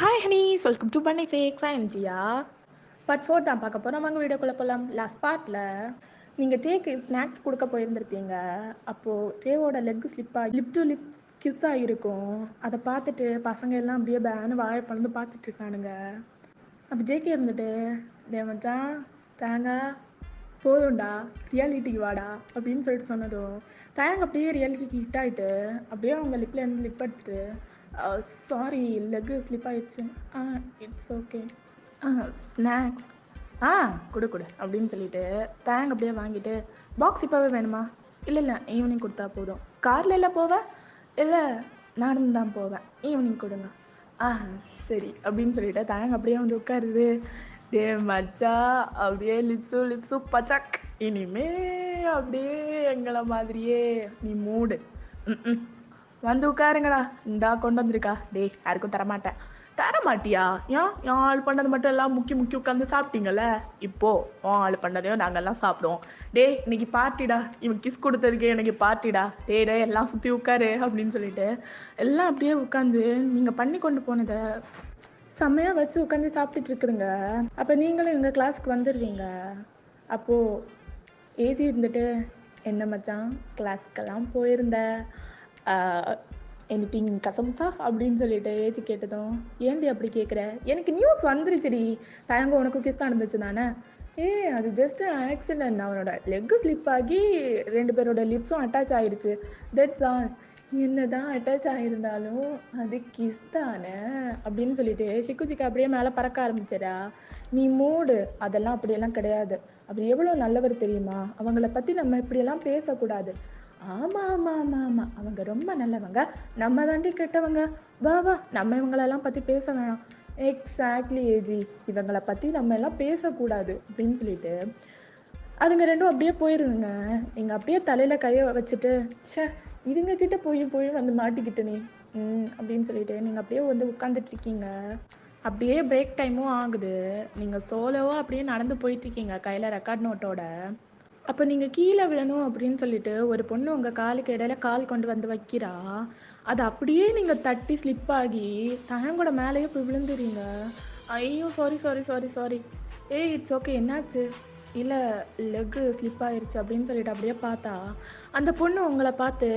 Hi honeys, welcome to பண்ணை facts. I am Jiya. Part 4 தான் பார்க்க போகிறோம். வாங்க வீடியோக்குள்ளே போகலாம். லாஸ்ட் பார்ட்டில் நீங்கள் டேக்கு ஸ்நாக்ஸ் கொடுக்க போயிருந்திருப்பீங்க. அப்போது டேவோட லெக் ஸ்லிப்பாக லிப் டு லிப் கிஸ் ஆகிருக்கும். அதை பார்த்துட்டு பசங்க எல்லாம் அப்படியே பேனு வாயை பறந்து பார்த்துட்ருக்கானுங்க. அப்போ ஜேகே இருந்துட்டு மச்சான் தேங்காய் போதும்டா, ரியாலிட்டிக்கு வாடா அப்படின்னு சொல்லிட்டு சொன்னதும் தேங்காய் அப்படியே ரியாலிட்டிக்கு ஹிட் ஆகிட்டு அப்படியே அவங்க லிப்பில் இருந்து லிப் எடுத்துட்டு சாரி லெக்கு ஸ்லிப் ஆயிடுச்சு. It's okay. ஸ்நாக்ஸ் கொடு அப்படின்னு சொல்லிட்டு தேங்காய் அப்படியே வாங்கிட்டு பாக்ஸ் இப்போவே வேணுமா? இல்லை ஈவினிங் கொடுத்தா போதும். காரில் இல்லை போவேன்? இல்லை நடந்து தான் போவேன். ஈவினிங் கொடுங்க. சரி அப்படின்னு சொல்லிட்டு தேங்காய் அப்படியே வந்து உட்காருது. டே மச்சா அப்படியே லிப்ஸு பச்சக். இனிமே அப்படியே எங்களை மாதிரியே நீ மூடு. வந்து உட்காருங்கடா, இந்தா கொண்டு வந்திருக்கா. டே யாருக்கும் தரமாட்டேன். தரமாட்டியா? ஏன் ஆள் பண்ணது மட்டும் எல்லாம் முக்கி உட்காந்து சாப்பிட்டீங்கல்ல, இப்போ ஆள் பண்ணதையும் நாங்கெல்லாம் சாப்பிடுவோம். டே இன்னைக்கு பார்ட்டிடா, இவன் கிஸ் கொடுத்ததுக்கே எனக்கு பார்ட்டிடா. டே எல்லாம் சுற்றி உட்காரு அப்படின்னு சொல்லிட்டு எல்லாம் அப்படியே உட்காந்து நீங்கள் பண்ணி கொண்டு போனதை செம்மையாக வச்சு உட்காந்து சாப்பிட்டுட்டு இருக்குதுங்க. அப்போ நீங்களும் எங்கள் கிளாஸுக்கு வந்துடுவீங்க. அப்போது ஏஜி இருந்துட்டு என்ன மச்சான் கிளாஸுக்கெல்லாம் போயிருந்த எனிதிங் கசமுசா அப்படின்னு சொல்லிட்டு ஏஜி கேட்டதும் ஏன்டி அப்படி கேட்குற? எனக்கு நியூஸ் வந்துருச்சுடி, தயங்க உனக்கு கிஸ் நடந்துச்சு தானே. அது ஜஸ்ட் ஆக்சிடென்ட். அவனோட லெக்கு ஸ்லிப் ஆகி 2 பேரோட லிப்ஸும் அட்டாச் ஆகிருச்சு. That's all. என்னதான் அட்டாச் ஆகியிருந்தாலும் அது கிஸ் தானே அப்படின்னு சொல்லிட்டு சிக்குச்சிக்கு அப்படியே மேலே பறக்க ஆரம்பிச்சடா. நீ மூடு, அதெல்லாம் அப்படியெல்லாம் கிடையாது. அவர் எவ்வளோ நல்லவர் தெரியுமா? அவங்கள பற்றி நம்ம இப்படியெல்லாம் பேசக்கூடாது. ஆமாம், அவங்க ரொம்ப நல்லவங்க, நம்ம தாண்டி கெட்டவங்க. வா நம்ம இவங்களெல்லாம் பற்றி பேச வேணாம். எக்ஸாக்ட்லி ஏஜி, இவங்களை பற்றி நம்ம எல்லாம் பேசக்கூடாது அப்படின்னு சொல்லிட்டு அதுங்க ரெண்டும் அப்படியே போயிருதுங்க. நீங்கள் அப்படியே தலையில் கையை வச்சுட்டு இதுங்க கிட்ட போய் வந்து மாட்டிக்கிட்டு நீ அப்படின்னு சொல்லிட்டு நீங்கள் அப்படியே வந்து உட்காந்துட்ருக்கீங்க. அப்படியே பிரேக் டைமும் ஆகுது. நீங்கள் சோலோவாக அப்படியே நடந்து போயிட்டுருக்கீங்க கையில் ரெக்கார்ட் நோட்டோட. அப்போ நீங்கள் கீழே விழணும் அப்படின்னு சொல்லிட்டு ஒரு பொண்ணு உங்கள் காலுக்கு இடையில கால் கொண்டு வந்து வைக்கிறா. அதை அப்படியே நீங்கள் தட்டி ஸ்லிப் ஆகி தயங்கூட மேலேயே போய் விழுந்துறீங்க. ஐயோ சாரி. It's okay. என்னாச்சு? இல்லை லெக்கு ஸ்லிப் ஆயிடுச்சு அப்படின்னு சொல்லிட்டு அப்படியே பார்த்தா அந்த பொண்ணு உங்களை பார்த்து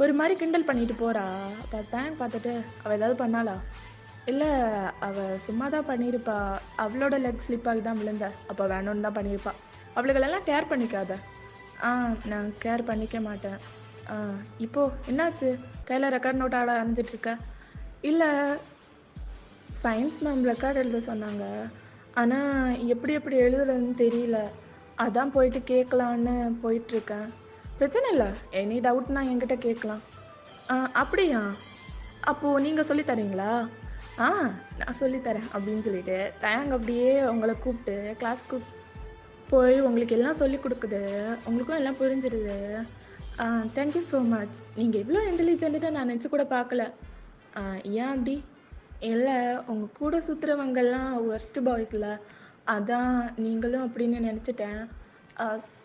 ஒரு மாதிரி கிண்டல் பண்ணிட்டு போகிறா. அப்போ தேங்க் பார்த்துட்டு அவள் ஏதாவது பண்ணாளா? இல்லை, அவள் சும்மா தான் பண்ணியிருப்பா. அவளோட லெக் ஸ்லிப் ஆகி தான் விழுந்த. அப்போ வேணும்னு தான் பண்ணியிருப்பா. அவளுகளெல்லாம் கேர் பண்ணிக்காத. நான் கேர் பண்ணிக்க மாட்டேன். இப்போது என்னாச்சு? கையில் ரெக்கார்ட் நோட் ஆட ஆரம்பிச்சிட்ருக்க? இல்லை, சயின்ஸ் மேம் ரெக்கார்ட் எழுத சொன்னாங்க. ஆனால் எப்படி எழுதுறதுன்னு தெரியல. அதான் போயிட்டு கேட்கலான்னு போயிட்டுருக்கேன். பிரச்சனை இல்லை, எனி டவுட்னா என்கிட்ட கேட்கலாம். அப்படியா? அப்போது நீங்கள் சொல்லித்தரீங்களா? நான் சொல்லித்தரேன் அப்படின்னு சொல்லிட்டு தேங்க அப்படியே உங்களை கூப்பிட்டு கிளாஸ்க்கு போய் உங்களுக்கு எல்லாம் சொல்லி கொடுக்குது. உங்களுக்கும் எல்லாம் புரிஞ்சிடுது. Thank you so much. நீங்கள் இவ்வளோ இன்டெலிஜென்ட்டாக நான் நினச்சி கூட பார்க்கல. ஏன் அப்படி? இல்லை, உங்கள் கூட சுற்றுறவங்கெல்லாம் ஒர்ஸ்ட்டு பாய்ஸில், அதான் நீங்களும் அப்படின்னு நினச்சிட்டேன்.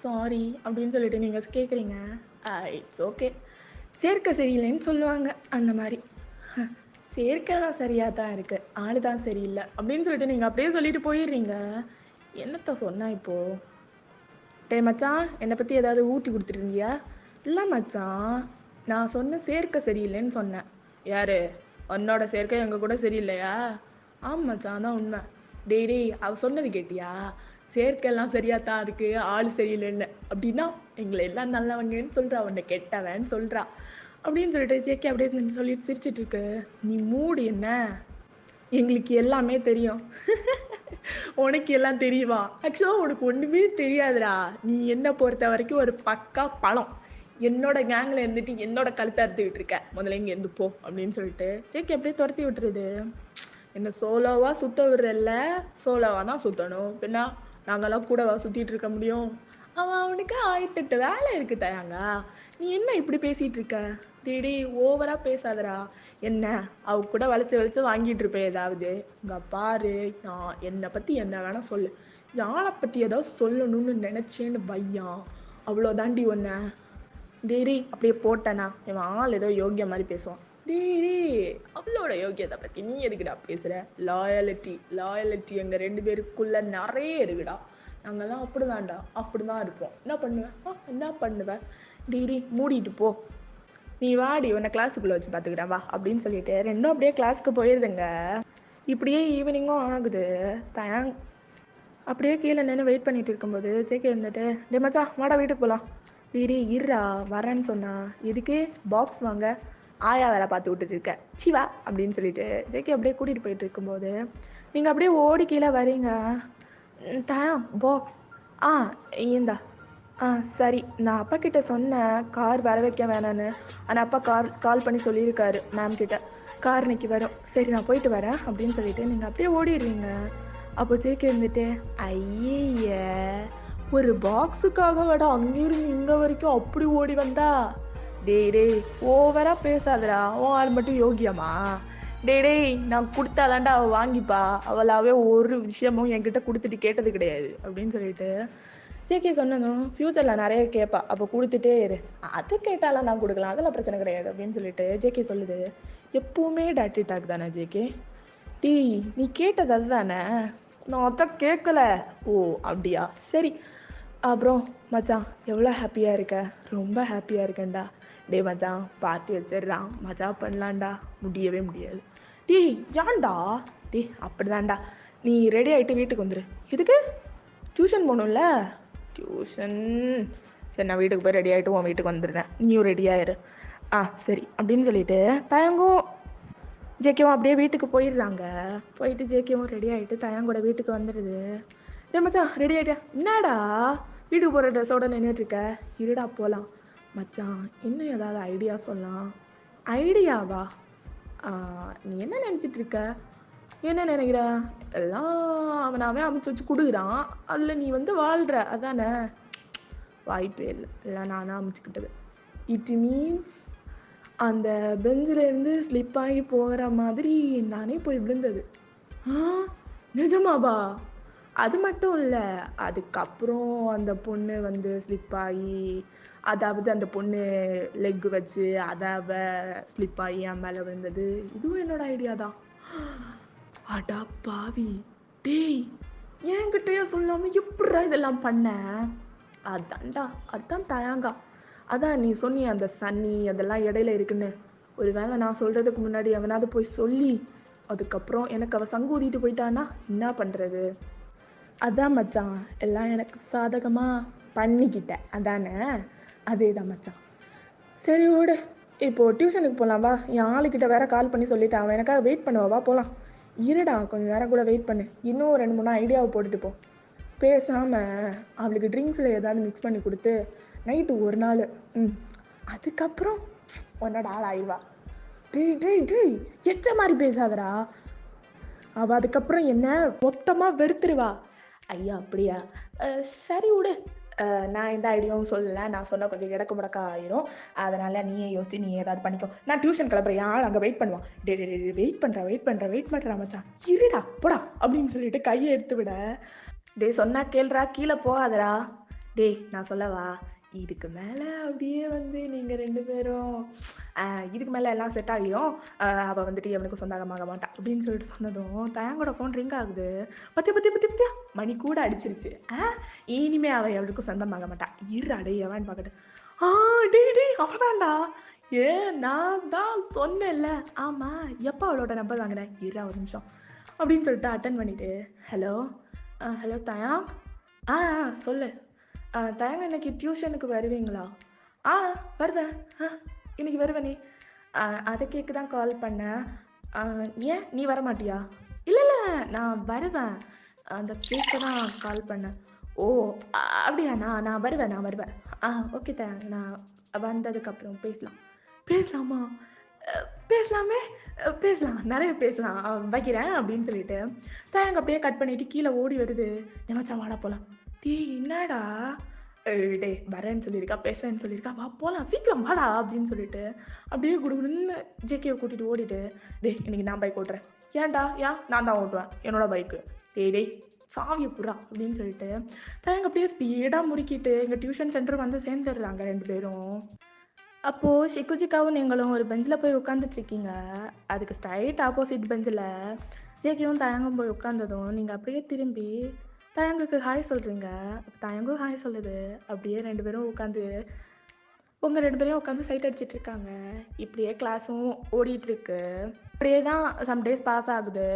சாரி அப்படின்னு சொல்லிட்டு நீங்கள் கேட்குறீங்க. It's okay. சேர்க்கை சரியில்லைன்னு சொல்லுவாங்க, அந்த மாதிரி. சேர்க்கைலாம் சரியாக தான் இருக்குது, ஆள் தான் சரியில்லை அப்படின்னு சொல்லிட்டு நீங்கள் அப்படியே சொல்லிட்டு போயிடுறீங்க. என்னத்த சொன்னா இப்போது? டே மச்சான், என்னை பற்றி ஏதாவது ஊற்றி கொடுத்துருந்தியா? இல்லை மச்சான், நான் சொன்ன சேர்க்கை சரியில்லைன்னு சொன்னேன். யார்? உன்னோட சேர்க்கை எங்கள் கூட சரியில்லையா? ஆமாம் மச்சான், தான் உண்மை. டேய் அவ சொன்னது கேட்டியா? சேர்க்கைலாம் சரியாக தான் இருக்குது, ஆள் சரியில்லைன்னு. அப்படின்னா எங்களை எல்லாம் நல்லவங்கன்னு சொல்கிறா, உன்னை கெட்டவன்னு சொல்கிறா அப்படின்னு சொல்லிட்டு ஜேக்கே அப்படியே சொல்லிட்டு சிரிச்சிட்டு இருக்கு. நீ மூடு, என்ன எங்களுக்கு எல்லாமே தெரியும். உனக்கு எல்லாம் தெரியுமா? ஆக்சுவலாக உனக்கு ஒன்றுமே தெரியாதுடா. நீ என்ன பொறுத்த வரைக்கும் ஒரு பக்கா பழம். என்னோட கேங்கில் இருந்துட்டு என்னோட கழுத்தை அறுத்துக்கிட்டு இருக்க. முதல்ல இங்கே இருந்து போ அப்படின்னு சொல்லிட்டு ஜேக்கே அப்படியே துரத்தி விட்டுருது. என்ன சோலோவாக சுற்ற விடுறதில்ல, சோலோவாக தான் சுற்றணும். பின்னா நாங்கள்லாம் கூடவா சுற்றிட்டு இருக்க முடியும்? அவனுக்கு 1008 வேலை இருக்குது தயாங்க. நீ என்ன இப்படி பேசிகிட்டு இருக்க? டேடி ஓவராக பேசாதடா. என்ன அவ கூட வளைச்சு வாங்கிட்டு இருப்பேன் ஏதாவது. இங்கே பாரு, என்னை பற்றி என்ன வேணால் சொல்லு. யாழை பற்றி ஏதாவது சொல்லணும்னு நினச்சேன்னு வையான், அவ்வளோதாண்டி ஒன்றை. டேடி அப்படியே போட்டேனா இவன் ஆள் ஏதோ யோகிய மாதிரி பேசுவான். டேய் அவளோட யோகியத்தை பத்தி நீ எதுக்குடா பேசுற? லாயலிட்டி லாயலிட்டி எங்க 2 பேருக்குள்ள நிறைய இருக்குடா. நாங்கெல்லாம் அப்படிதான்டா, அப்படிதான் இருப்போம். என்ன பண்ணுவேன்? என்ன பண்ணுவேன்? டேய் மூடிட்டு போ, நீ வாடி உன்னை கிளாஸுக்குள்ளே வச்சு பார்த்துக்கிறேன் வா அப்படின்னு சொல்லிட்டு ரெண்டும் அப்படியே கிளாஸுக்கு போயிருதுங்க. இப்படியே ஈவினிங்கும் ஆகுது. தயாங் அப்படியே கீழே நின்று வெயிட் பண்ணிட்டு இருக்கும்போது ஜேகே இருந்துட்டு, டே மச்சான் வாடா வீட்டுக்கு போகலாம். டேடி இருடா வரேன்னு சொன்னா எதுக்கு பாக்ஸ் வாங்க ஆயா வேலை பார்த்து விட்டுட்டு இருக்க சிவா அப்படின்னு சொல்லிட்டு ஜேகே அப்படியே கூட்டிகிட்டு போயிட்டு இருக்கும்போது நீங்கள் அப்படியே ஓடி கீழே வரீங்க. தயாங் பாக்ஸ் இந்தா. சரி, நான் அப்பா கிட்ட சொன்னேன் கார் வர வைக்க வேணான்னு. ஆனால் அப்பா கால் பண்ணி சொல்லியிருக்காரு மேம் கிட்ட கார் இன்னைக்கு வரும். சரி நான் போயிட்டு வரேன் அப்படின்னு சொல்லிட்டு நீங்கள் அப்படியே ஓடிடுறீங்க. அப்போ ஜேகே இருந்துட்டு, ஐய ஒரு பாக்ஸுக்காக விட அங்கிருந்து இங்கே வரைக்கும் அப்படி ஓடி வந்தா? டேய் ஓவரா பேசாதடா, உன் ஆள் மட்டும் யோகியமா? டேய் நான் கொடுத்தாதாண்டா அவள் வாங்கிப்பா, அவளாவே ஒரு விஷயமும் என்கிட்ட கொடுத்துட்டு கேட்டது கிடையாது அப்படின்னு சொல்லிட்டு ஜேகே சொன்னதும் ஃப்யூச்சரில் நிறைய கேட்பா, அப்போ கொடுத்துட்டே இரு. அது கேட்டாலாம் நான் கொடுக்கலாம், அதெல்லாம் பிரச்சனை கிடையாது அப்படின்னு சொல்லிட்டு ஜேகே சொல்லுது. எப்பவுமே டாட்டி டாக் தானே ஜேகே? டேய் நீ கேட்டது அதுதானே, நான் அதான் கேட்கல. ஓ அப்படியா, சரி. அப்புறம் மச்சான் எவ்வளோ ஹாப்பியாக இருக்க? ரொம்ப ஹாப்பியாக இருக்கேன்டா. டே மச்சான் பார்ட்டி வச்சிடுறான், மஜா பண்ணலான்டா. முடியவே முடியாது. டேய் ஏன்டா? டே அப்படிதான்டா, நீ ரெடி ஆகிட்டு வீட்டுக்கு வந்துடு. இதுக்கு டியூஷன் போகணும்ல? டியூஷன் சரி, நான் வீட்டுக்கு போய் ரெடி ஆகிட்டு உன் வீட்டுக்கு வந்துடுறேன், நீயும் ரெடி ஆயிரு. சரி அப்படின்னு சொல்லிட்டு தயங்கும் ஜேகேவும் அப்படியே வீட்டுக்கு போயிடுறாங்க. போயிட்டு ஜேகேவும் ரெடி ஆகிட்டு தயாங்கூட வீட்டுக்கு வந்துடுது. டே மச்சான் ரெடி ஆகிட்டியா? என்னடா வீட்டுக்கு போகிற ட்ரெஸ்ஸோட நின்றுட்டுருக்க? இருடா போகலாம். மச்சான் இன்னும் ஏதாவது ஐடியா சொல்லலாம். ஐடியாவா? நீ என்ன நினச்சிட்டு இருக்க? என்ன நினைக்கிற? எல்லாம் அவனாவே அமைச்சு வச்சு கொடுக்குறான், அதில் நீ வந்து வாழ்கிற அதானே? வாய்ப்பே இல்லை, எல்லாம் நானாக அமைச்சுக்கிட்டது. இட் மீன்ஸ் அந்த பெஞ்சிலேருந்து ஸ்லிப் ஆகி போகிற மாதிரி நானே போய் விழுந்தது. நிஜமாபா? அது மட்டும் இல்லை, அதுக்கப்புறம் அந்த பொண்ணு வந்து ஸ்லிப் ஆகி, அதாவது அந்த பொண்ணு லெக் வச்சு அதாவ ஸ்லிப் ஆகி என் மேலே விழுந்தது. இதுவும் என்னோட ஐடியா தான். அடா பாவி, டேய் என்கிட்டயே சொல்லாம எப்படா இதெல்லாம் பண்ண? அதான்டா, அதான் தயாங்கா. அதான் நீ சொன்னி அந்த சன்னி அதெல்லாம் இடையில இருக்குன்னு. ஒரு வேளை நான் சொல்கிறதுக்கு முன்னாடி அவனாவது போய் சொல்லி அதுக்கப்புறம் எனக்கு அவள் சங்கு ஊதிட்டு போயிட்டான்னா என்ன பண்ணுறது? அதான் மச்சான், எல்லாம் எனக்கு சாதகமாக பண்ணிக்கிட்டேன் அதானே? அதே தான் மச்சான். சரி ஓடு, இப்போது டியூஷனுக்கு போகலாம் வா. என் ஆளுக்கிட்ட வேற கால் பண்ணி சொல்லிட்டேன், அவன் எனக்காக வெயிட் பண்ணுவா. போகலாம். இருடா கொஞ்சம் நேரம் கூட வெயிட் பண்ணு, இன்னும் 2-3 ஐடியாவை போட்டுட்டு போ. பேசாமல் அவளுக்கு ட்ரிங்க்ஸில் ஏதாவது மிக்ஸ் பண்ணி கொடுத்து நைட்டு ஒரு நாள் அதுக்கப்புறம் உன்னோட ஆள் ஆயிடுவா. டேய் எச்ச மாதிரி பேசாதடா, அவள் அதுக்கப்புறம் என்ன மொத்தமாக வெறுத்துருவா. ஐயா அப்படியா? சரி விடு, நான் எந்த ஐடியாவும் சொல்லலை, நான் சொன்னால் கொஞ்சம் இடக்கு முடக்கா ஆயிரும், அதனால் நீயே யோசிச்சு நீ ஏதாவது பண்ணிக்கோ. நான் டியூஷன் கிளம்புறேன், என் ஆள் அங்கே வெயிட் பண்ணுவான். டே வெயிட் பண்ணுறேன் மச்சான், இருடா போடா அப்படின்னு சொல்லிட்டு கையை எடுத்து விட. டே சொன்னா கேள்றா, கீழே போகாதடா. டே நான் சொல்லவா, இதுக்கு மேலே அப்படியே வந்து நீங்கள் 2 பேரும் இதுக்கு மேலே எல்லாம் செட் ஆகிடும், அவள் வந்துட்டு அவனுக்கு சொந்தமாக மாட்டான் அப்படின்னு சொல்லிட்டு சொன்னதும் தயாங்கோட ஃபோன் ரிங் ஆகுது. பத்தியா மணி கூட அடிச்சிருச்சு. இனிமே அவள் அவளுக்கும் சொந்தமாக மாட்டான். இருடா அவன் பார்க்கட்டு. டே அவதான்டா. நான் தான் சொன்னேன்ல. ஆமாம், எப்போ அவளோட நம்பர் வாங்கினேன்? இருடா ஒரு நிமிஷம் அப்படின்னு சொல்லிட்டு அட்டன் பண்ணிவிட்டு, ஹலோ தயாங். சொல்லு. தயாங்க இன்னைக்கு டியூஷனுக்கு வருவீங்களா? வருவேன். இன்னைக்கு வருவேனே. அதை கேட்க தான் கால் பண்ணேன். ஏன் நீ வர மாட்டியா? இல்லை நான் வருவேன், அந்த கேட்க தான் கால் பண்ணேன். ஓ அப்படியா? நான் வருவேன். ஓகே தயாங்க, நான் வந்ததுக்கப்புறம் பேசலாமா? பேசலாம், நிறைய பேசலாம், வைக்கிறேன் அப்படின்னு சொல்லிட்டு தயாங்க அப்படியே கட் பண்ணிட்டு கீழே ஓடி வருது. மச்சான் வாடா போகலாம். என்னடா? டே வரேன்னு சொல்லியிருக்கா, பேசுகிறேன்னு சொல்லியிருக்கா, வா போகலாம் சீக்கிரம் வாடா அப்படின்னு சொல்லிட்டு அப்படியே குடுகுடுன்னு ஜேகேவை கூட்டிகிட்டு ஓடிட்டு, இன்னைக்கு நான் பைக் ஓட்டுறேன். ஏன்டா? நான் தான் ஓட்டுவேன், என்னோட பைக்கு. டேய் சாவியை புறா அப்படின்னு சொல்லிட்டு தயாங்க அப்படியே ஸ்பீடாக முறுக்கிட்டு எங்கள் டியூஷன் சென்டர் வந்து சேர்ந்துடுறாங்க 2 பேரும். அப்போது ஷிக்குஜிக்காவும் நீங்களும் ஒரு பெஞ்சில் போய் உட்காந்துட்ருக்கீங்க. அதுக்கு ஸ்ட்ரைட் ஆப்போசிட் பெஞ்சில் ஜேகேவும் தயங்கும் போய் உட்காந்ததும் நீங்கள் அப்படியே திரும்பி தயங்குக்கு ஹாய் சொல்கிறீங்க. தயங்கும் ஹாய் சொல்லுது. அப்படியே 2 பேரும் உட்காந்து உங்கள் 2 பேரையும் உட்காந்து சைட் அடிச்சிட்டு இருக்காங்க. இப்படியே கிளாஸும் ஓடிட்டுருக்கு. இப்படியே தான் சம் டேஸ் பாஸ் ஆகுது.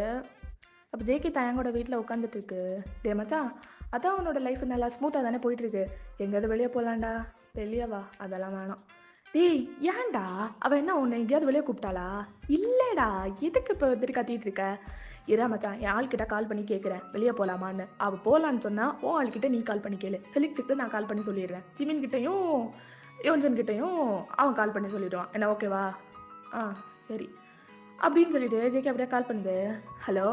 அப்போ ஜேகே தயங்கோட வீட்டில் உட்காந்துட்ருக்கு. டே மச்சான், அதான் உன்னோட லைஃப் நல்லா ஸ்மூத்தாக தானே போயிட்டுருக்கு. எங்கேயாவது வெளியே போகலான்டா. வெளியே வா, அதெல்லாம் வேணாம். டேய் ஏன்டா, அவள் என்ன உன்னை எங்கேயாவது வெளியே கூப்பிட்டாளா? இல்லைடா, எதுக்கு இப்போ வந்துட்டு கத்திட்டு இருக்க? இரா மச்சான், என் ஆள்கிட்ட கால் பண்ணி கேட்குறேன் வெளியே போகலாமான்னு. அவள் போகலான்னு சொன்னால் உன் ஆள்கிட்ட நீ கால் பண்ணி கேளு. ஃபெலிக்ஸுக்கிட்ட நான் கால் பண்ணி சொல்லிடுறேன். ஜிமின் கிட்டையும் யோன்ஜன் கிட்டையும் அவன் கால் பண்ணி சொல்லிடுவான். என்ன ஓகேவா? சரி அப்படின்னு சொல்லிட்டு ஜேகே அப்படியே கால் பண்ணுது. ஹலோ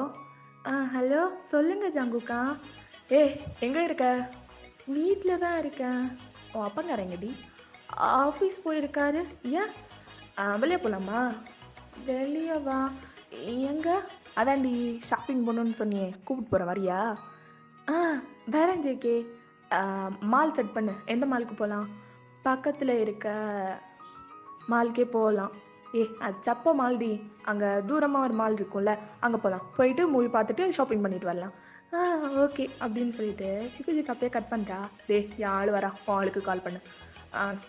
ஹலோ, சொல்லுங்க ஜங்குக்கா. எங்கே இருக்க? வீட்டில் தான் இருக்கேன். உன் அப்பங்காரங்கடி ஆஃபீஸ் போயிருக்காரு. ஏன் வெளியே போகலாமா? வெளியே வா. எங்கே? அதான்டி ஷாப்பிங் போகணுன்னு சொன்னியே, கூப்பிட்டு போகிற வரியா? வேறேன் ஜேகே. மால் செட் பண்ணு. எந்த மாலுக்கு போகலாம்? பக்கத்தில் இருக்க மாலுக்கே போகலாம். அது சப்ப மால்டி. அங்கே தூரமாக ஒரு மால் இருக்கும்ல, அங்கே போகலாம். போயிட்டு மூவி பார்த்துட்டு ஷாப்பிங் பண்ணிட்டு வரலாம். ஓகே அப்படின்னு சொல்லிட்டு ஷிக்குஜிக்கு அப்படியே கட் பண்ணுறா. என் ஆள் வரா, உன் ஆளுக்கு கால் பண்ணு.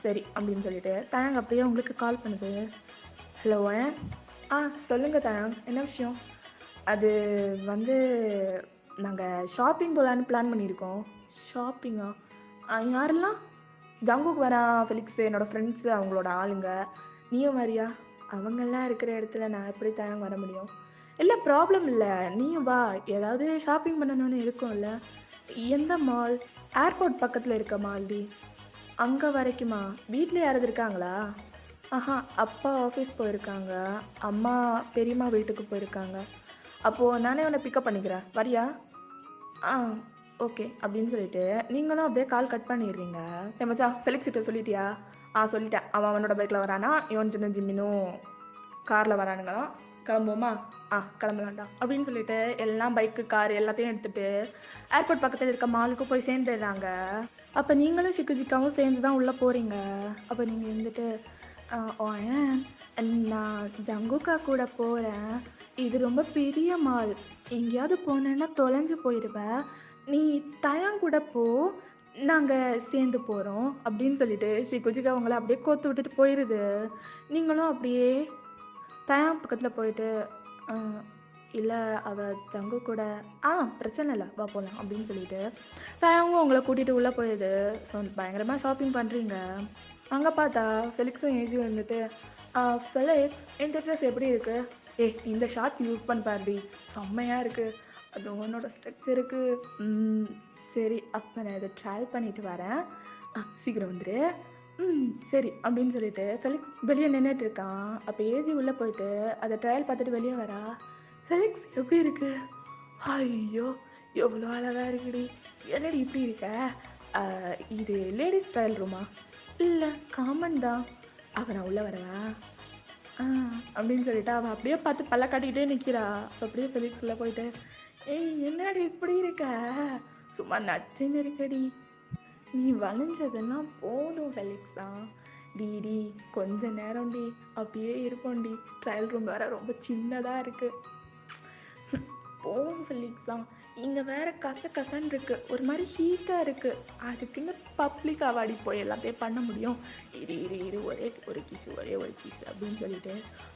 சரி அப்படின்னு சொல்லிட்டு தயாங் அப்படியே உங்களுக்கு கால் பண்ணுது. ஹலோ சொல்லுங்கள் தயாங், என்ன விஷயம்? அது வந்து நாங்கள் ஷாப்பிங் போகலான்னு பிளான் பண்ணியிருக்கோம். ஷாப்பிங்கா? யாரெல்லாம்? ஜங்குக்கு வரான், ஃபெலிக்ஸு, என்னோடய ஃப்ரெண்ட்ஸு, அவங்களோட ஆளுங்க. நீயும் வரியா? அவங்கெல்லாம் இருக்கிற இடத்துல நான் எப்படி தயாங்க வர முடியும்? இல்லை ப்ராப்ளம் இல்லை, நீயும் வா. ஏதாவது ஷாப்பிங் பண்ணணும்னு இருக்கும்ல. எந்த மால்? ஏர்போர்ட் பக்கத்தில் இருக்க மால்டி. அங்கே வரைக்குமா? வீட்டில் யாராவது இருக்காங்களா? அப்பா ஆஃபீஸ் போயிருக்காங்க, அம்மா பெரியம்மா வீட்டுக்கு போயிருக்காங்க. அப்போது நானே உன்னை பிக்கப் பண்ணிக்கிறேன், வரியா? ஓகே அப்படின்னு சொல்லிட்டு நீங்களும் அப்படியே கால் கட் பண்ணிடுறீங்க. மச்சான், ஃபெலிக்ஸ்கிட்ட சொல்லிட்டியா? சொல்லிட்டேன். அவன் அவனோட பைக்கில் வரானா, யோன்ஜனும் ஜிம்மினும் காரில் வரானுங்களாம். கிளம்புவோமா? கிளம்பலாம்டா அப்படின்னு சொல்லிட்டு எல்லாம் பைக்கு கார் எல்லாத்தையும் எடுத்துகிட்டு ஏர்போர்ட் பக்கத்தில் இருக்க மாலுக்கு போய் சேர்ந்துடுறாங்க. அப்போ நீங்களும் ஷிக்குஜிக்காவும் சேர்ந்து தான் உள்ளே போகிறீங்க. அப்போ நீங்கள் இருந்துட்டு நான் ஜங்குக்கா கூட போகிறேன். இது ரொம்ப பெரிய மால், எங்கேயாவது போனேன்னா தொலைஞ்சு போயிடுவேன். நீ தயாங் கூட போ, நாங்கள் சேர்ந்து போகிறோம் அப்படின்னு சொல்லிட்டு ஷிக்குஜிக்கா அவங்கள அப்படியே கோத்து விட்டுட்டு போயிடுது. நீங்களும் அப்படியே தயாங் பக்கத்தில் போயிட்டு இல்லை அவள் ஜங்கு கூட பிரச்சனை இல்லை, வா போகலாம் அப்படின்னு சொல்லிட்டு தயாங்கும் உங்களை கூட்டிகிட்டு உள்ளே போயிடுது. ஸோ பயங்கரமாக ஷாப்பிங் பண்ணுறீங்க. அங்கே பார்த்தா ஃபெலிக்ஸும் ஏஜியும் இருந்துட்டு ஃபெலிக்ஸ், இந்த ட்ரெஸ் எப்படி இருக்குது? இந்த ஷார்ட்ஸ் யூஸ் பண்ண பாருடி, செம்மையாக இருக்குது. அது உன்னோட ஸ்ட்ரக்சருக்கு. சரி, அப்போ நான் இதை ட்ரை பண்ணிட்டு வரேன், சீக்கிரம் வந்துடு. சரி அப்படின்னு சொல்லிட்டு ஃபெலிக்ஸ் வெளியே நின்றுட்டு இருக்கான். அப்போ ஏஜி உள்ளே போயிட்டு அதை ட்ரையல் பார்த்துட்டு வெளியே வரா. ஃபெலிக்ஸ் எப்படி இருக்கு? ஐயோ எவ்வளோ அழகாக இருக்குடி. என்னடி இப்படி இருக்க? இது லேடிஸ் ட்ரையல் ரூமா? இல்லை, காமன் தான். அவள் நான் உள்ளே வரவா? அப்படின்னு சொல்லிட்டு அவள் அப்படியே பார்த்து பல்ல காட்டிக்கிட்டே நிற்கிறா. அப்படியே ஃபெலிக்ஸ் உள்ளே போயிட்டு என்னடி இப்படி இருக்க? சும்மா நச்சுன்னு இருக்கடி. நீ வளைஞ்சதெல்லாம் போதும் ஃபெலிக்ஸா. டி கொஞ்ச நேரம்டி அப்படியே இருப்போம்டி. ட்ரையல் ரூம் வேறு ரொம்ப சின்னதாக இருக்குது. போகும் ஃபெலிக்ஸா, இங்கே வேறு கசன்னு இருக்குது, ஒரு மாதிரி ஹீட்டாக இருக்குது. அதுக்குன்னு பப்ளிக் அவாடி போய் எல்லாத்தையும் பண்ண முடியும்? இரு ஒரே ஒரு கிஸ் அப்படின்னு சொல்லிட்டு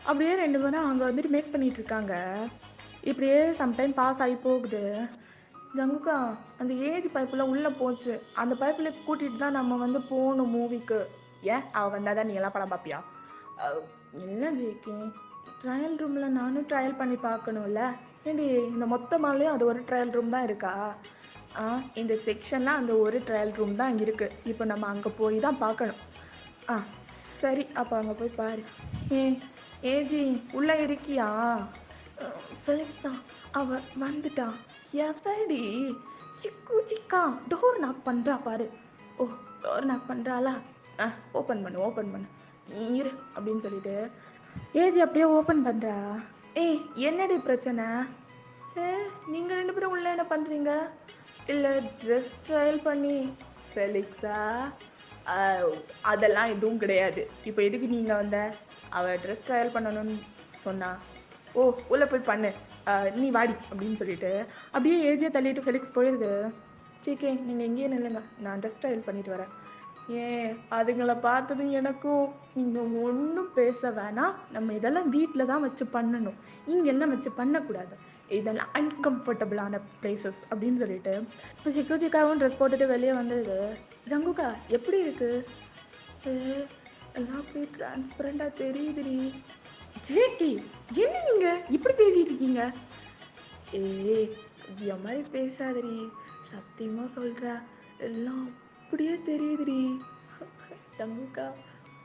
அப்படியே 2 பேரும் அங்கே வந்துட்டு மேக் பண்ணிகிட்ருக்காங்க. இப்படியே சம்டைம் பாஸ் ஆகி போகுது. ஜங்குக்கா, அந்த ஏஜ் பைப்பில் உள்ளே போச்சு. அந்த பைப்பில் கூட்டிகிட்டு தான் நம்ம வந்து போகணும் மூவிக்கு. அவள் வந்தால் தான் நீ எல்லாம் படம் பார்ப்பியா? இல்லை ஜேகே, ட்ரையல் ரூமில் நானும் ட்ரையல் பண்ணி பார்க்கணும்ல. ஏண்டி இந்த மொத்த மாலையும் அது ஒரு ட்ரையல் ரூம் தான் இருக்கா? இந்த செக்ஷனில் அந்த ஒரு ட்ரையல் ரூம் தான் அங்கே இருக்குது. இப்போ நம்ம அங்கே போய் தான் பார்க்கணும். சரி, அப்போ அங்கே போய் பாரு. ஏஜி உள்ளே இருக்கியா? ஃபெலிக்ஸா, அவள் வந்துட்டான். எவடி? சிக்கா, டோர் நாக் பண்ணுறா பாரு. Door knock பண்ணுறாளா? ஓப்பன் பண்ணு இரு அப்படின்னு சொல்லிட்டு ஏஜி அப்படியே ஓப்பன் பண்ணுறா. என்னடி பிரச்சனை? நீங்கள் 2 பேரும் உள்ளே என்ன பண்ணுறீங்க? இல்லை ட்ரெஸ் ட்ரையல் பண்ணி? ஃபெலிக்ஸா, அதெல்லாம் எதுவும் கிடையாது. இப்போ எதுக்கு நீங்கள் வந்த? அவள் ட்ரெஸ் ட்ரையல் பண்ணணும்னு சொன்னா. ஓ உள்ளே போய் பண்ணு, நீ வாடி அப்படின்னு சொல்லிட்டு அப்படியே ஏஜே தள்ளிட்டு ஃபெலிக்ஸ் போயிடுது. சீக்கே நீங்கள் எங்கேயே நில்லுங்க, நான் ட்ரெஸ் ட்ரையல் பண்ணிட்டு வரேன். ஏன் அதுங்களை பார்த்ததும் எனக்கும் நீங்கள் ஒன்றும் பேச வேணாம், நம்ம இதெல்லாம் வீட்டில் தான் வச்சு பண்ணணும், இங்கெல்லாம் வச்சு பண்ணக்கூடாது, இதெல்லாம் அன்கம்ஃபர்டபுளான பிளேசஸ் அப்படின்னு சொல்லிட்டு இப்போ சிக்காவும் ட்ரெஸ் போட்டுட்டு வெளியே வந்தது. ஜங்குக்கா எப்படி இருக்கு? எல்லாம் அப்படியே டிரான்ஸ்பரண்டாக தெரியுதுடி. ஜேகி என்ன நீங்கள் இப்படி பேசிகிட்டு இருக்கீங்க? என் மாதிரி பேசாதடி, சத்தியமாக சொல்கிறேன், எல்லாம் அப்படியே தெரியுதுடி. ஜங்குக்கா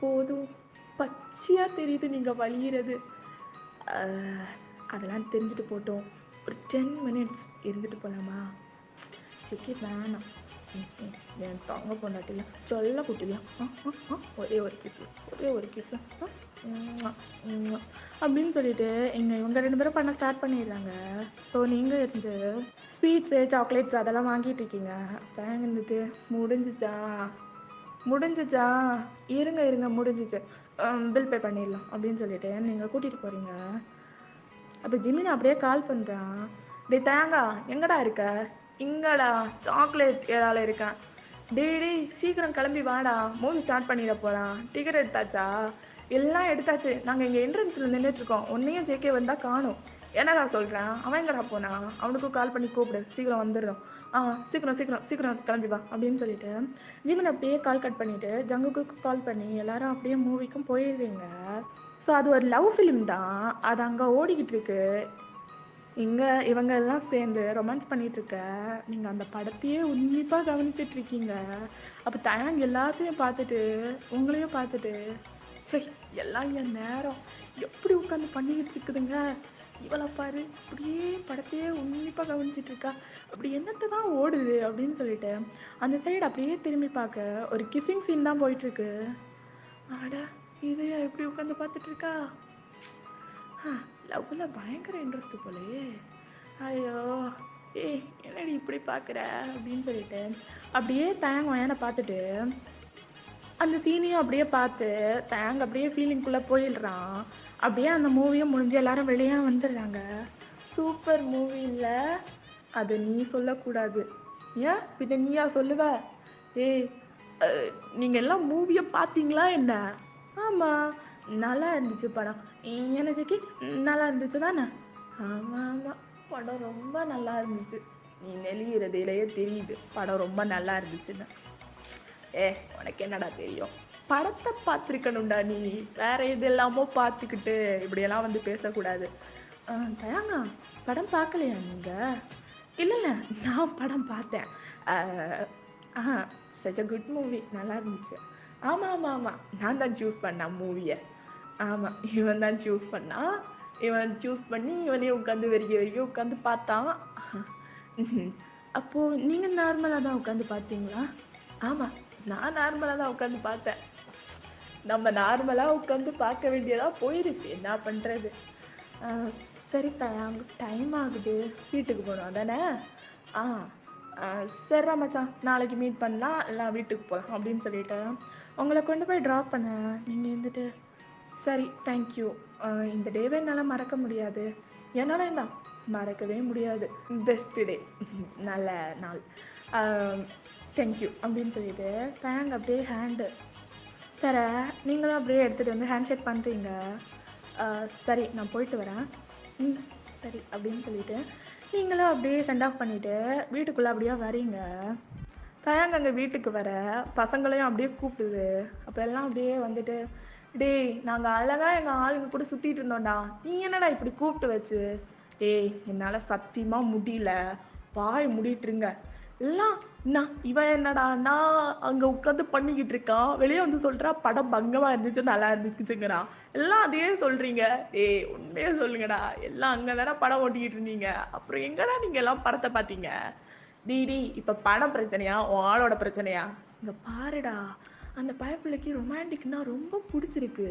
போதும், பச்சையாக தெரியுது நீங்கள் வலிகிறது. அதெல்லாம் தெரிஞ்சுட்டு போட்டோம், ஒரு 10 minutes இருந்துட்டு போகலாமா? சிக்கி வேணாம், என் தாங்க பொண்டாட்டில சொல்ல குட்டிலாம், ஒரே ஒரு கிஸ்ஸு அப்படின்னு சொல்லிட்டு இவங்க 2 பேரும் பண்ண ஸ்டார்ட் பண்ணிடுறாங்க. ஸோ நீங்கள் இருந்து ஸ்வீட்ஸு சாக்லேட்ஸ் அதெல்லாம் வாங்கிட்டு இருக்கீங்க. தேங்க இருந்துட்டு முடிஞ்சிச்சா இருங்க முடிஞ்சிச்சு, பில் பே பண்ணிடலாம் அப்படின்னு சொல்லிட்டு நீங்கள் கூட்டிகிட்டு போகிறீங்க. அப்போ ஜிமின் அப்படியே கால் பண்ணுறான். டே தேங்கா எங்கடா இருக்க? இங்கடா சாக்லேட் ஏழால இருக்கேன். டே சீக்கிரம் கிளம்பி வாடா, மூவி ஸ்டார்ட் பண்ணிட போகலாம். டிக்கெட் எடுத்தாச்சா? எல்லாம் எடுத்தாச்சு, நாங்கள் இங்கே என்ட்ரன்ஸில் நின்றுட்டுருக்கோம், ஒன்றையும் ஜேகே வந்தால் காணும். என்னடா சொல்கிறேன், அவன் எங்கடா போனா? அவனுக்கும் கால் பண்ணி கூப்பிடு, சீக்கிரம் வந்துடுறோம். சீக்கிரம் கிளம்பி வா அப்படின்னு சொல்லிட்டு ஜிமின் அப்படியே கால் கட் பண்ணிவிட்டு ஜங்குக்கு கால் பண்ணி எல்லாரும் அப்படியே மூவிக்கும் போயிடுவீங்க. ஸோ அது ஒரு லவ் ஃபிலிம் தான், அது அங்கே ஓடிக்கிட்டு இருக்கு. இங்கே இவங்க எல்லாம் சேர்ந்து ரொமான்ஸ் பண்ணிகிட்ருக்க, நீங்கள் அந்த படத்தையே உன்னிப்பாக கவனிச்சிட்ருக்கீங்க. அப்போ தயாங் எல்லாத்தையும் பார்த்துட்டு உங்களையும் பார்த்துட்டு, சரி எல்லாம் என் நேரம் எப்படி உட்காந்து பண்ணிக்கிட்டு இருக்குதுங்க, இவளை பாரு அப்படியே படத்தையே உன்னிப்பாக கவனிச்சிட்ருக்கா, அப்படி என்னத்தை தான் ஓடுது அப்படின்னு சொல்லிட்டு அந்த சைடு அப்படியே திரும்பி பார்க்க ஒரு கிஸ்ஸிங் சீன் தான் போயிட்டுருக்கு. ஆட இதையா எப்படி உட்காந்து பார்த்துட்ருக்கா? லவ்ல பயங்கர இன்ட்ரெஸ்ட் போலையே. ஐயோ என்னடி இப்படி பார்க்குற அப்படின்னு சொல்லிட்டு அப்படியே தயங்க வயனை பார்த்துட்டு அந்த சீனையும் அப்படியே பார்த்து தயங்க அப்படியே ஃபீலிங்குள்ளே போயிடுறான். அப்படியே அந்த மூவியும் முடிஞ்சு எல்லாரும் வெளியே வந்துடுறாங்க. சூப்பர் மூவி இல்லை, அது நீ சொல்லக்கூடாது. ஏன் பின்ன நீயா சொல்லுவ? நீங்கள் எல்லாம் மூவியை பார்த்தீங்களா என்ன? ஆமாம் நல்லா இருந்துச்சு படம். என்ன ஜெக்கி நல்லா இருந்துச்சு தானே? ஆமாம் படம் ரொம்ப நல்லா இருந்துச்சு. நீ நெளிகிறதுலையே தெரியுது படம் ரொம்ப நல்லா இருந்துச்சுன்னு. உனக்கு என்னடா தெரியும், படத்தை பார்த்துருக்கணும்டா நீ, வேற எது எல்லாமோ பார்த்துக்கிட்டு இப்படியெல்லாம் வந்து பேசக்கூடாது. தயாங்க படம் பார்க்கலையா நீங்கள்? இல்லை நான் படம் பார்த்தேன். சச் அ குட் மூவி, நல்லா இருந்துச்சு. ஆமாம் நான் தான் சூஸ் பண்ணேன் மூவியை. ஆமாம் இவன் தான் சூஸ் பண்ணான், இவன் சூஸ் பண்ணி இவனே உட்காந்து வெறிக்க உட்காந்து பார்த்தான். அப்போது நீங்கள் நார்மலாக தான் உட்காந்து பார்த்தீங்களா? ஆமாம் நான் நார்மலாக தான் உட்காந்து பார்த்தேன். நம்ம நார்மலாக உட்காந்து பார்க்க வேண்டியதாக போயிருச்சு, என்ன பண்ணுறது. சரி தயாங்க டைம் ஆகுது, வீட்டுக்கு போகணும் தானே? சரிடா மச்சான், நாளைக்கு மீட் பண்ணலாம், எல்லாம் வீட்டுக்கு போகலாம் அப்படின்னு சொல்லிட்டு உங்களை கொண்டு போய் ட்ராப் பண்ண நீங்கள் இருந்துட்டு, சரி தேங்க்யூ, இந்த டேவே என்னால் மறக்க முடியாது, என்னால் என்ன மறக்கவே முடியாது, பெஸ்ட் டே, நல்ல நாள், தேங்க்யூ அப்படின்னு சொல்லிட்டு தேங்க் அப்படியே ஹேண்டு தர நீங்களும் அப்படியே எடுத்துகிட்டு வந்து ஹேண்ட் ஷேக் பண்ணுறீங்க. சரி நான் போயிட்டு வரேன். சரி அப்படின்னு சொல்லிட்டு நீங்களும் அப்படியே சென்ட் ஆஃப் பண்ணிவிட்டு வீட்டுக்குள்ளே அப்படியே வரீங்க. தயாங்க அங்கே வீட்டுக்கு வர பசங்களையும் அப்படியே கூப்பிடுது. அப்போ எல்லாம் அப்படியே வந்துட்டு, டேய் நாங்கள் அழகாக எங்கள் ஆளுங்க கூட சுற்றிட்டு இருந்தோம்டா, நீ என்னடா இப்படி கூப்பிட்டு வச்சு? என்னால் சத்தியமாக முடியல, வாய் மூடிட்டுருங்க எல்லாம். இவன் என்னடான்னா அங்கே உட்காந்து பண்ணிக்கிட்டு இருக்கான், வெளியே வந்து சொல்கிறா படம் பங்கமாக இருந்துச்சு நல்லா இருந்துச்சுங்கிறான். எல்லாம் அதே சொல்கிறீங்க. உண்மையே சொல்லுங்கடா, எல்லாம் அங்கே தானே படம் ஓட்டிக்கிட்டு இருந்தீங்க, அப்புறம் எங்கடா நீங்கள் எல்லாம் படத்தை பார்த்தீங்க? டி இப்போ படம் பிரச்சனையா உன் ஆளோட பிரச்சனையா? இங்கே பாருடா, அந்த பயப்பிள்ளைக்கு ரொமான்டிக்னா ரொம்ப பிடிச்சிருக்கு.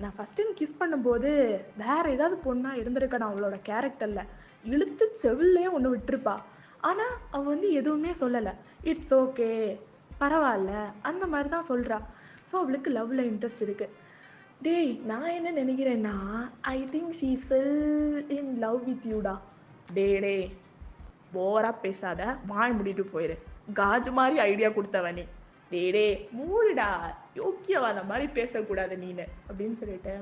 நான் ஃபஸ்ட் டைம் கிஸ் பண்ணும்போது வேறு ஏதாவது பொண்ணாக இருந்திருக்கணும், அவளோட கேரக்டரில் இழுத்து செவிலையே ஒன்று விட்டுருப்பா. ஆனால் அவள் வந்து எதுவுமே சொல்லலை, இட்ஸ் ஓகே பரவாயில்ல அந்த மாதிரி தான் சொல்கிறா. ஸோ அவளுக்கு லவ்வில் இன்ட்ரெஸ்ட் இருக்குது. டேய் நான் என்ன நினைக்கிறேன்னா, I think she fell in love with யூடா. டே ஓவராக பேசாத, வாய் மூடிட்டு போயிரு. காஜு மாதிரி ஐடியா கொடுத்தவ நீ. டே மூடுடா, யோக்கியவாத மாதிரி பேசக்கூடாது நீனு அப்படின்னு சொல்லிட்டு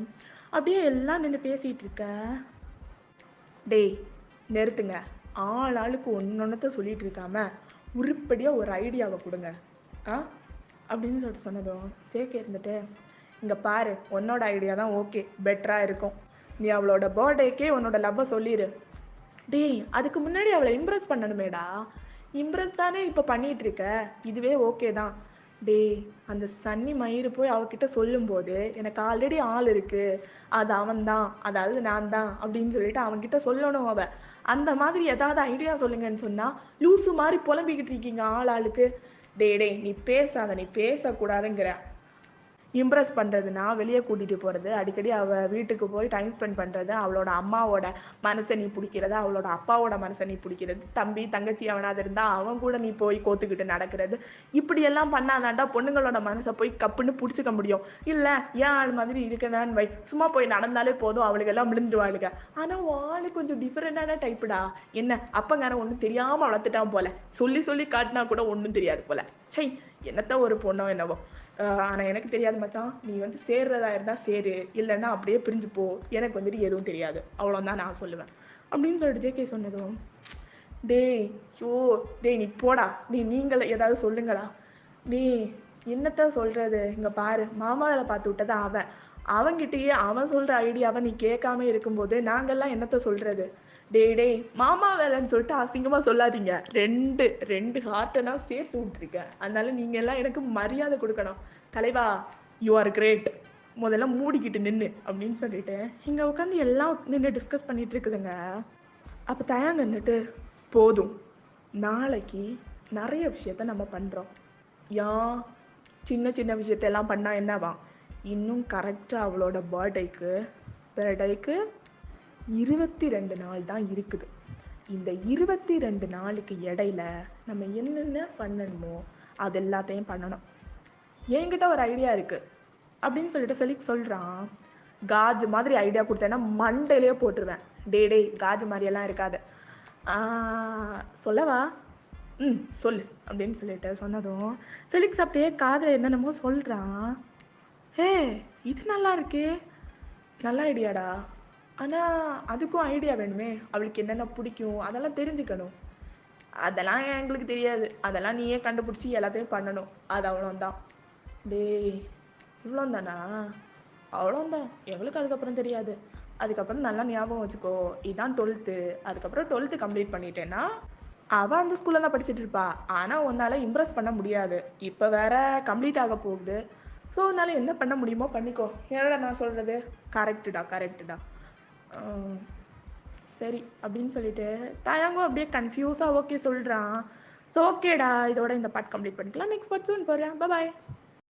அப்படியே எல்லாம் நின்று பேசிகிட்டு இருக்க. டேய் நிறுத்துங்க, ஆளுக்கு ஒன்னொன்னத்தை சொல்லிட்டு இருக்காம உருப்படியாக ஒரு ஐடியாவை கொடுங்க அப்படின்னு சொல்லிட்டு சொன்னதும் ஜேகே இருந்துட்டு, இங்கே பாரு, உன்னோட ஐடியா தான் ஓகே, பெட்டராக இருக்கும். நீ அவளோட பர்த்டேக்கே உன்னோட லவ்வை சொல்லிடு. டேய் அதுக்கு முன்னாடி அவளை இம்ப்ரெஸ் பண்ணணுமேடா. இம்ப்ரெஸ் தானே இப்போ பண்ணிகிட்டு இருக்க, இதுவே ஓகே தான். டேய் அந்த சன்னி மயிறு போய் அவகிட்ட சொல்லும்போது எனக்கு ஆல்ரெடி ஆள் இருக்குது, அது அவன்தான், அதாவது நான் தான் அப்படின்னு சொல்லிட்டு அவன்கிட்ட சொல்லணும். அந்த மாதிரி ஏதாவது ஐடியா சொல்லுங்கன்னு சொன்னால் லூசு மாதிரி புலம்பிக்கிட்டு இருக்கீங்க ஆளுக்கு. டே நீ பேசாத, நீ பேசக்கூடாதுங்கிற. இம்ப்ரெஸ் பண்ணுறதுனா வெளியே கூட்டிகிட்டு போகிறது, அடிக்கடி அவள் வீட்டுக்கு போய் டைம் ஸ்பெண்ட் பண்ணுறது, அவளோட அம்மாவோட மனசை நீ பிடிக்கிறது, அவளோட அப்பாவோட மனசை நீ பிடிக்கிறது, தம்பி தங்கச்சி அவனாவது இருந்தால் அவன் கூட நீ போய் கோத்துக்கிட்டு நடக்கிறது. இப்படியெல்லாம் பண்ணாதாண்டா பொண்ணுங்களோட மனசை போய் கப்புன்னு பிடிச்சிக்க முடியும். இல்லை ஏன் ஆள் மாதிரி இருக்கணும்னு வை, சும்மா போய் நடந்தாலே போதும் அவளுக்கெல்லாம் விழுந்துருவாளுங்க. ஆனால் ஆளு கொஞ்சம் டிஃப்ரெண்டான டைப்புடா. என்ன அப்பங்காரன் ஒன்றும் தெரியாமல் வளர்த்துட்டான் போல, சொல்லி சொல்லி காட்டினா கூட ஒன்றும் தெரியாது போல. சை என்னத்த ஒரு பொண்ணோ என்னவோ. ஆனால் எனக்கு தெரியாது மச்சான், நீ வந்து சேர்றதா இருந்தால் சேரு, இல்லைன்னா அப்படியே பிரிஞ்சு போ, எனக்கு வந்துட்டு எதுவும் தெரியாது, அவ்வளோதான் நான் சொல்லுவேன் அப்படின்னு சொல்லிட்டு ஜேகே சொன்னதும், டேய் டேய் நீ போடா, நீங்கள் ஏதாவது சொல்லுங்களா. நீ என்னத்தான் சொல்கிறது, இங்கே பாரு, மாமாவில் பார்த்து விட்டதா அவன்கிட்டயே அவன் சொல்கிற ஐடியாவை நீ கேட்காம இருக்கும்போது நாங்கள்லாம் என்னத்த சொல்கிறது. டேய் மாமா வேலைன்னு சொல்லிட்டு அசிங்கமாக சொல்லாதீங்க. ரெண்டு ஹார்ட்டனா சேர்த்து விட்டுருக்கேன், அதனால நீங்கள் எல்லாம் எனக்கு மரியாதை கொடுக்கணும். தலைவா யூ ஆர் கிரேட், முதல்ல மூடிக்கிட்டு நின்று அப்படின்னு சொல்லிட்டு இங்கே உட்காந்து எல்லாம் நின்று டிஸ்கஸ் பண்ணிட்டு இருக்குதுங்க. அப்போ தயாங்க வந்துட்டு, போதும், நாளைக்கு நிறைய விஷயத்த நம்ம பண்ணுறோம். சின்ன சின்ன விஷயத்தெல்லாம் பண்ணால் என்னவா, இன்னும் கரெக்டாக அவளோட பர்த்டேக்கு 22 நாள் தான் இருக்குது. இந்த 22 நாளுக்கு இடையில நம்ம என்னென்ன பண்ணணுமோ அது எல்லாத்தையும் பண்ணணும். என்கிட்ட ஒரு ஐடியா இருக்குது அப்படின்னு சொல்லிட்டு ஃபெலிக்ஸ் சொல்கிறான். காஜு மாதிரி ஐடியா கொடுத்தேன்னா மண்டையிலே போட்டுருவேன். டே காஜு மாதிரியெல்லாம் இருக்காது. சொல்லவா? சொல்லு அப்படின்னு சொல்லிட்டு சொன்னதும் ஃபெலிக்ஸ் அப்படியே காதில் என்னென்னமோ சொல்கிறான். இது நல்லா இருக்கே, நல்ல ஐடியாடா. ஆனால் அதுக்கும் ஐடியா வேணுமே, அவளுக்கு என்னென்ன பிடிக்கும் அதெல்லாம் தெரிஞ்சுக்கணும். அதெல்லாம் எங்களுக்கு தெரியாது, அதெல்லாம் நீயே கண்டுபிடிச்சி எல்லாத்தையும் பண்ணணும், அது அவ்வளோந்தான். டேய் இவ்வளோந்தானா? அவ்வளோந்தான், எங்களுக்கு அதுக்கப்புறம் தெரியாது. அதுக்கப்புறம் நல்லா ஞாபகம் வச்சுக்கோ, இதுதான் 12th. அதுக்கப்புறம் 12th கம்ப்ளீட் பண்ணிட்டேன்னா அவள் அந்த ஸ்கூலில் தான் படிச்சுட்டு இருப்பா. ஆனால் உன்னால் இம்ப்ரெஸ் பண்ண முடியாது, இப்போ வேற கம்ப்ளீட் ஆக போகுது. ஸோ உன்னால் என்ன பண்ண முடியுமோ பண்ணிக்கோ. என்னடா நான் சொல்கிறது? கரெக்டுடா. சரி அப்படின்னு சொல்லிட்டு தயாங்கும் அப்படியே கன்ஃபியூஸாக ஓகே சொல்கிறான். ஸோ ஓகேடா, இதோட இந்த பார்ட் கம்ப்ளீட் பண்ணிக்கலாம். நெக்ஸ்ட் பார்ட் சூன் போடுறேன். பாய்.